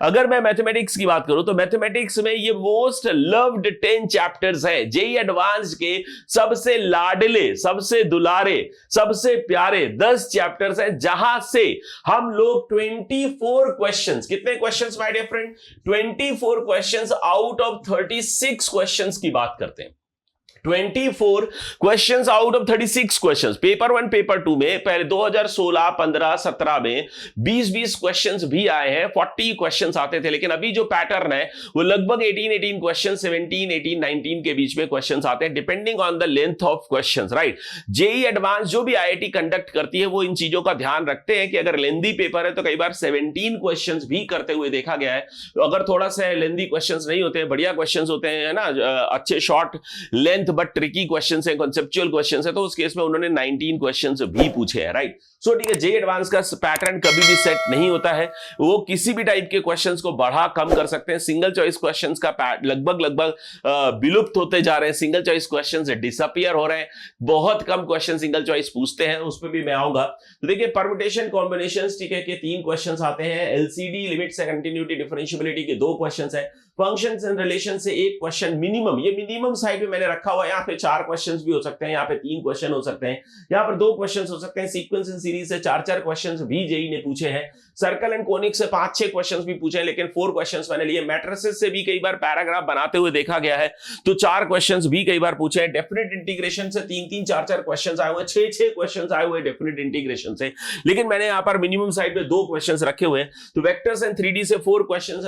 अगर मैं मैथमेटिक्स की बात करूं तो मैथमेटिक्स में ये मोस्ट लव्ड 10 चैप्टर्स हैं। जेई एडवांस के सबसे लाडले, सबसे दुलारे, सबसे प्यारे 10 चैप्टर्स हैं, जहां से हम लोग 24 क्वेश्चंस, कितने questions my dear friend, 24 questions out of 36 questions की बात करते हैं। 24 questions out of 36 questions. Paper 1 paper 2 में पहले 2016 15 17 में 20 क्वेश्चंस भी आए हैं, 40 क्वेश्चंस आते थे, लेकिन अभी जो पैटर्न है वो लगभग 18 क्वेश्चंस, 17 18 19 के बीच में क्वेश्चंस आते हैं, depending on the length of questions, right. JEE advance जो भी आईआईटी कंडक्ट करती है वो इन चीजों का ध्यान रखते हैं कि अगर लेंदी पेपर है तो कई बार 17 क्वेश्चंस भी करते हुए देखा गया है। तो अगर थोड़ा सा लेंदी क्वेश्चंस नहीं होते हैं, बढ़िया क्वेश्चंस होते हैं, है ना, अच्छे short length but tricky questions हैं, कॉन्सेप्चुअल क्वेश्चंस हैं, तो उस केस में उन्होंने 19 क्वेश्चंस भी पूछे हैं, राइट। सो ठीक है, जे एडवांस का पैटर्न कभी भी सेट नहीं होता है, वो किसी भी टाइप के क्वेश्चंस को बढ़ा कम कर सकते हैं। सिंगल चॉइस क्वेश्चंस का लगभग विलुप्त होते जा रहे हैं, सिंगल चॉइस क्वेश्चंस डिसअपियर हो रहे हैं, बहुत कम क्वेश्चन सिंगल चॉइस पूछते हैं, उस पर भी मैं आऊंगा। तो देखिए परम्यूटेशन कॉम्बिनेशंस, ठीक है, के 3 क्वेश्चंस आते हैं, LCD limits and continuity differentiability के 2 क्वेश्चंस है, फंक्शंस एंड रिलेशन से 1 क्वेश्चन मिनिमम, ये मिनिमम साइड पे मैंने रखा हुआ है, यहाँ पे 4 क्वेश्चंस भी हो सकते हैं, यहाँ पे 3 क्वेश्चन हो सकते हैं, यहाँ पर 2 क्वेश्चंस हो सकते हैं, सीक्वेंस एंड सीरीज से 4 क्वेश्चंस भी जेई ने पूछे हैं, सर्कल एंड कोनिक से 5-6 क्वेश्चंस भी पूछे हैं, लेकिन 4 क्वेश्चंस मैंने लिए। मैट्रिसेस से भी कई बार पैराग्राफ बनाते हुए देखा गया है, तो 4 क्वेश्चंस भी कई बार पूछे हैं। डेफिनेट इंटीग्रेशन से 3-3 4-4 क्वेश्चंस आए हुए, 6-6 क्वेश्चंस आए हुए डेफिनेट इंटीग्रेशन से, लेकिन मैंने यहाँ पर मिनिमम साइड पे 2 क्वेश्चंस रखे हुए हैं। तो वेक्टर्स एंड 3D से 4 क्वेश्चंस,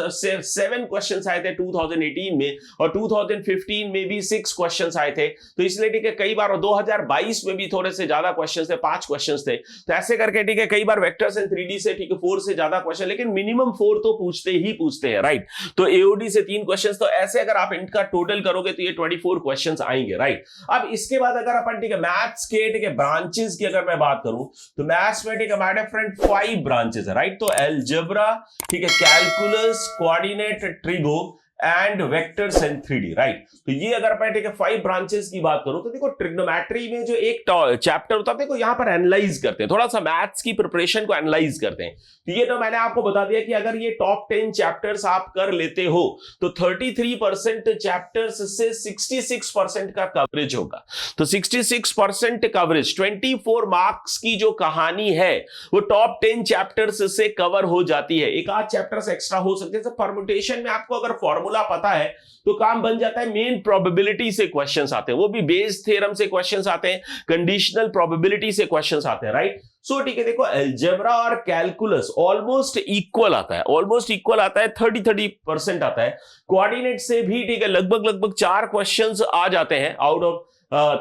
7 क्वेश्चंस आए थे 2018 में, और 2015 में भी 6 क्वेश्चंस आए थे, तो इसलिए ठीक है कई बार, और 2022 में भी थोड़े से ज्यादा क्वेश्चंस थे, 5 क्वेश्चंस थे, तो ऐसे करके ठीक है कई बार वेक्टर्स एंड 3D से ठीक है 4 से ज्यादा क्वेश्चन, लेकिन मिनिमम 4 तो पूछते ही पूछते हैं, राइट। तो एओडी से 3 क्वेश्चंस, तो ऐसे अगर आप इनका टोटल करोगे तो ये 24 क्वेश्चंस आएंगे, राइट। अब इसके बाद अगर अपन ठीक है मैथ्स के ठीक है ब्रांचेस की अगर मैं बात करूं तो मैथ्स में ठीक है माय डियर फ्रेंड 5 ब्रांचेस है, राइट। तो अलजेब्रा, ठीक है, calculus, coordinate, trigo and vectors and 3D, right. तो ये अगर मैं ठीक है 5 ब्रांचेस की बात करूं तो देखो ट्रिग्नोमेट्री में जो एक चैप्टर होता है, देखो यहां पर एनालाइज करते हैं, थोड़ा सा मैथ्स की प्रिपरेशन को एनालाइज करते हैं। तो ये तो मैंने आपको बता दिया कि अगर ये टॉप 10 चैप्टर्स आप कर लेते हो तो 33% चैप्टर्स से 66% का कवरेज होगा। तो 66% कवरेज, 24 मार्क्स की जो कहानी है वो टॉप 10 चैप्टर्स से कवर हो जाती है। एक आध चैप्टर्स एक्स्ट्रा हो सकते हैं। परम्यूटेशन में आपको अगर फॉर्मूला पता है तो काम बन जाता है। मेन प्रोबेबिलिटी से क्वेश्चंस आते हैं, वो भी बेस थ्योरम से क्वेश्चंस आते हैं, कंडीशनल प्रोबेबिलिटी से क्वेश्चंस आते हैं, राइट। सो ठीक है, देखो अलजेब्रा और कैलकुलस ऑलमोस्ट इक्वल आता है, ऑलमोस्ट इक्वल आता है, 30% आता है। कोऑर्डिनेट से भी ठीक है लगभग 4 क्वेश्चंस आ जाते हैं आउट ऑफ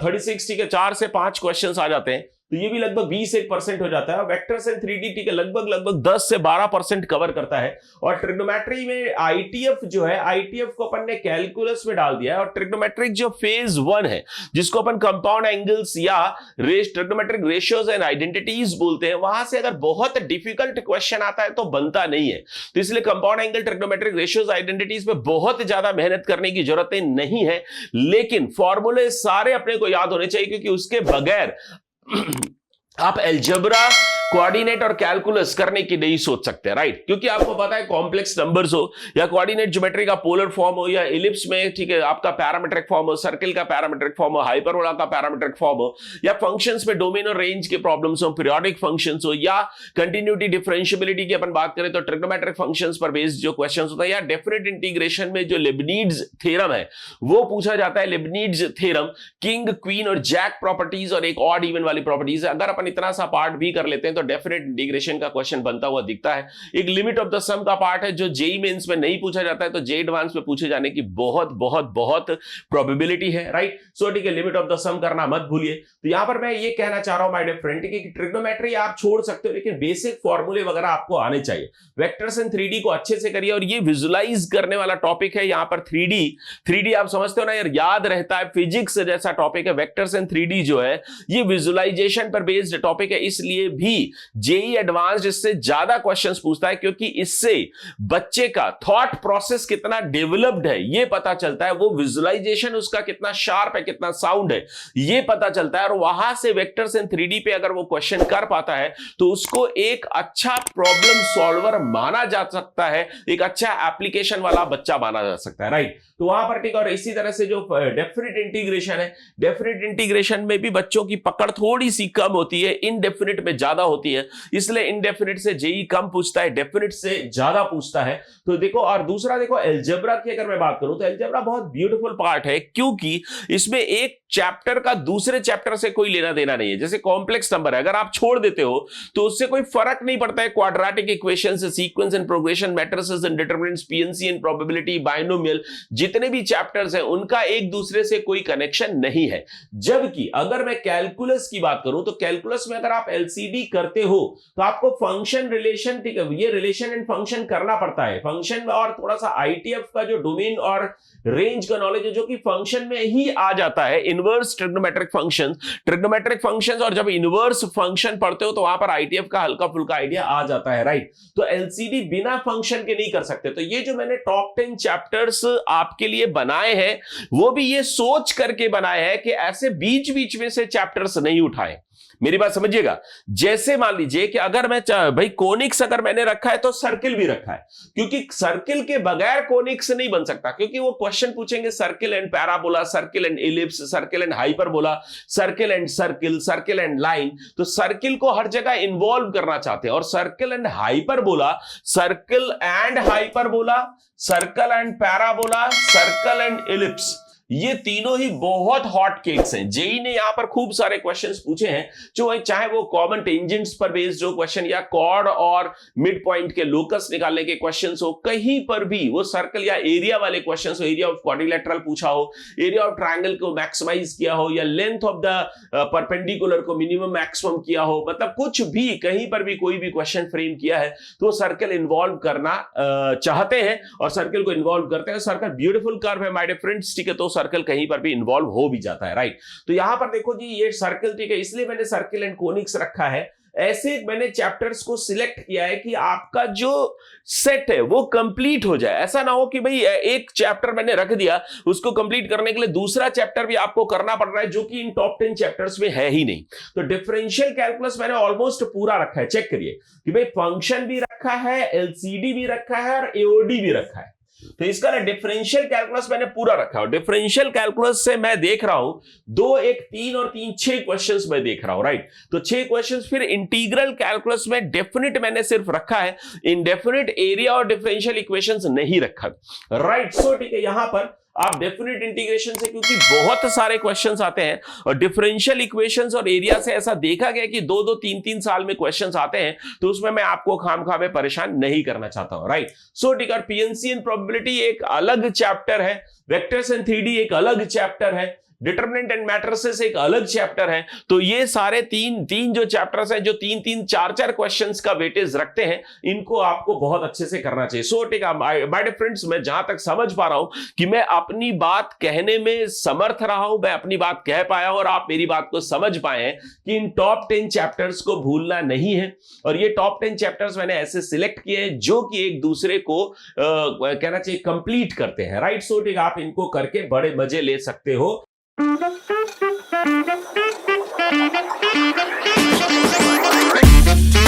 36, ठीक है 4 से 5 क्वेश्चंस आ जाते हैं, तो ये भी लगभग 21% हो जाता है। वेक्टर्स एंड 3D ठीक है लगभग 10 से 12% कवर करता है। और ट्रिग्नोमेट्री में आईटीएफ जो है, आईटीएफ को अपन ने कैलकुलस में डाल दिया है, और ट्रिग्नोमेट्रिक जो फेज 1 है जिसको अपन कंपाउंड एंगल्स या ट्रिग्नोमेट्रिक रेशियोज एंड आइडेंटिटीज बोलते हैं, वहां से अगर बहुत डिफिकल्ट क्वेश्चन आता है तो बनता नहीं है। तो इसलिए compound angle, trigonometric ratios, identities में बहुत ज्यादा मेहनत करने की जरूरत नहीं है, लेकिन फॉर्मूले सारे अपने को याद होने चाहिए, क्योंकि उसके बगैर आप अलजेब्रा, कोऑर्डिनेट और कैलकुलस करने की नहीं सोच सकते, राइट। क्योंकि आपको पता है कॉम्प्लेक्स नंबर्स हो या कोऑर्डिनेट ज्योमेट्री का पोलर फॉर्म हो या इलिप्स में ठीक है आपका पैरामीट्रिक फॉर्म हो, सर्कल का पैरामीट्रिक फॉर्म हो, हाइपरबोला का पैरामीट्रिक फॉर्म हो, या फंक्शंस में डोमेन और रेंज के प्रॉब्लम्स हो, पीरियोडिक फंक्शंस हो, या कंटिन्यूटी डिफरेंशिएबिलिटी की अपन बात करें तो ट्रिग्नोमेट्रिक फंक्शंस पर बेस्ड जो क्वेश्चंस होता है, या डेफिनेट इंटीग्रेशन में जो लिबनीड्स थ्योरम है वो पूछा जाता है। लिबनीड्स थ्योरम किंग, क्वीन और जैक प्रॉपर्टीज और एक ऑड इवन वाली प्रॉपर्टीज है। अगर अपन इतना सा पार्ट भी कर लेते हैं तो डेफिनेट इंटीग्रेशन का क्वेश्चन बनता हुआ दिखता है। एक लिमिट ऑफ द सम का पार्ट है जो जेई मेंस में नहीं पूछा जाता है, तो जे एडवांस में पूछे जाने की बहुत बहुत बहुत प्रोबेबिलिटी है, राइट। सो ठीक है, लिमिट ऑफ द सम करना मत भूलिए। तो यहां पर मैं ये कहना चाह रहा हूं माय डियर फ्रेंड कि ट्रिग्नोमेट्री आप छोड़ सकते हो, लेकिन बेसिक फॉर्मूले वगैरह आपको आने चाहिए। वेक्टर्स एंड 3D को अच्छे से करिए, और ये विजुलाइज करने वाला टॉपिक है। यहां पर 3D आप समझते हो ना यार, याद रहता है, फिजिक्स जैसा टॉपिक है। वेक्टर्स एंड 3D जो है ये विजुलाइजेशन पर बेस्ड टॉपिक है, इसलिए भी जेई एडवांस्ड इससे ज्यादा क्वेश्चंस पूछता है, क्योंकि इससे बच्चे का थॉट प्रोसेस कितना डेवलप्ड है ये पता चलता है, वो विजुअलाइजेशन उसका कितना शार्प है, कितना साउंड है ये पता चलता है। और वहां से वेक्टर्स इन 3D पे अगर वो क्वेश्चन कर पाता है तो उसको एक अच्छा प्रॉब्लम सॉल्वर माना जा सकता है, एक अच्छा एप्लीकेशन वाला बच्चा माना जा सकता है, राइट। तो वहां पर ठीक। और इसी तरह से जो डेफिनेट इंटीग्रेशन है, डेफिनेट इंटीग्रेशन में भी बच्चों की पकड़ थोड़ी सी कम होती है, इनडेफिनेट में ज्यादा होती है, इसलिए इनडेफिनेट से जेई कम पूछता है, डेफिनेट से ज्यादा पूछता है। तो देखो, और दूसरा देखो अलजेब्रा की अगर मैं बात करूं तो अलजेब्रा बहुत ब्यूटीफुल पार्ट है, क्योंकि इसमें एक चैप्टर का दूसरे चैप्टर से कोई लेना देना नहीं है। जैसे कॉम्प्लेक्स नंबर है, अगर आप छोड़ देते हो तो उससे कोई फर्क नहीं पड़ता है, quadratic equations, sequence and progression, matrices and determinants, PNC and probability, binomial, जितने भी चैप्टर्स हैं उनका एक दूसरे से कोई कनेक्शन नहीं है। जबकि अगर मैं कैलकुलस की बात करूं तो कैलकुलस में अगर आप एलसीडी करते हो तो आपको फंक्शन रिलेशन, ठीक है, ये रिलेशन एंड फंक्शन करना पड़ता है। फंक्शन और थोड़ा सा आईटीएफ का जो डोमेन और रेंज का नॉलेज है जो कि फंक्शन में ही आ जाता है, इनवर्स ट्रिग्नोमेट्रिक फंक्शंस, और जब इनवर्स फंक्शन पढ़ते हो तो वहां पर आईटीएफ का हल्का फुल्का आइडिया आ जाता है, राइट। तो एलसीडी बिना फंक्शन के नहीं कर सकते। तो ये जो मैंने टॉप 10 चैप्टर्स आपके लिए बनाए हैं वो भी ये सोच करके बनाए हैं कि ऐसे बीच बीच में से चैप्टर्स नहीं उठाए। मेरी बात समझिएगा। जैसे मान लीजिए कि अगर मैं भाई कोनिक्स अगर मैंने रखा है तो सर्किल भी रखा है, क्योंकि सर्किल के बगैर कोनिक्स नहीं बन सकता, क्योंकि वो क्वेश्चन पूछेंगे circle and parabola, circle and ellipse, circle and hyperbola, circle and circle, circle and line. तो सर्किल को हर जगह इन्वॉल्व करना चाहते हैं, और circle and hyperbola, circle and hyperbola, circle and parabola, circle and ellipse, ये तीनों ही बहुत हॉट केक्स हैं। जेई ने यहां पर खूब सारे क्वेश्चंस पूछे हैं, जो चाहे वो कॉमन टेंजेंट्स पर बेस्ड जो क्वेश्चन, या कॉर्ड और मिड पॉइंट के लोकस निकालने के क्वेश्चंस हो, कहीं पर भी वो सर्कल या एरिया वाले क्वेश्चंस हो, एरिया ऑफ क्वाड्रिलेटरल पूछा हो, एरिया ऑफ ट्रायंगल को मैक्सिमाइज किया हो, या लेंथ ऑफ द परपेंडिकुलर को मिनिमम मैक्सिमम किया हो, मतलब कुछ भी कहीं पर भी कोई भी क्वेश्चन फ्रेम किया है तो वो सर्कल इन्वॉल्व करना चाहते हैं और सर्कल को इन्वॉल्व करते हैं। सर्कल ब्यूटीफुल कर्व है माय डियर फ्रेंड्स, ठीक है, तो सर्कल कहीं पर भी इन्वॉल्व हो भी जाता है, राइट। तो यहां पर देखो जी ये सर्कल, ठीक है, इसलिए मैंने सर्कल एंड कोनिक्स रखा है। ऐसे मैंने चैप्टर्स को सिलेक्ट किया है कि आपका जो सेट है वो कंप्लीट हो जाए। ऐसा ना हो कि भाई एक चैप्टर मैंने रख दिया, उसको कंप्लीट करने के लिए दूसरा चैप्टर भी आपको करना पड़ रहा है, जो कि इन टॉप 10 चैप्टर्स में है ही नहीं। तो डिफरेंशियल कैलकुलस मैंने ऑलमोस्ट पूरा रखा है। चेक करिए कि भाई फंक्शन भी रखा है, एलसीडी भी रखा है और एओडी भी रखा है। तो इसका ना डिफरेंशियल कैलकुलस मैंने पूरा रखा है। डिफरेंशियल कैलकुलस से मैं देख रहा हूं 2, 1, 3 और 3 6 क्वेश्चंस मैं देख रहा हूं, राइट। तो 6 क्वेश्चंस। फिर इंटीग्रल कैलकुलस में डेफिनेट मैंने सिर्फ रखा है, इनडेफिनेट एरिया और डिफरेंशियल इक्वेशंस नहीं रखा, राइट। सो ठीक है, यहां पर आप डेफिनेट इंटीग्रेशन से, क्योंकि बहुत सारे क्वेश्चंस आते हैं, और डिफरेंशियल इक्वेशंस और एरिया से ऐसा देखा गया कि 2-2, 3-3 साल में क्वेश्चंस आते हैं, तो उसमें मैं आपको खामखा में परेशान नहीं करना चाहता हूं, राइट। सो ठीक है, पीएनसी एंड प्रोबेबिलिटी एक अलग चैप्टर है, वेक्टर्स एंड 3D एक अलग चैप्टर है, डिटरमिनेंट एंड मैट्रिसेस एक अलग चैप्टर है। तो ये सारे तीन जो चैप्टर्स हैं, जो 3-3, 4-4 क्वेश्चंस का वेटेज रखते हैं, इनको आपको बहुत अच्छे से करना चाहिए। सो ठीक है माय डियर फ्रेंड्स, मैं जहां तक समझ पा रहा हूं कि मैं अपनी बात कहने में समर्थ रहा हूं, मैं अपनी बात कह पाया हूं और आप मेरी बात को समझ पाए हैं कि इन टॉप 10 चैप्टर्स को भूलना नहीं है। और ये टॉप 10 चैप्टर्स मैंने ऐसे सिलेक्ट किए हैं जो कि एक दूसरे को कहना चाहिए कंप्लीट करते हैं, राइट। सो ठीक है, आप इनको करके बड़े मजे ले सकते हो। Thank you.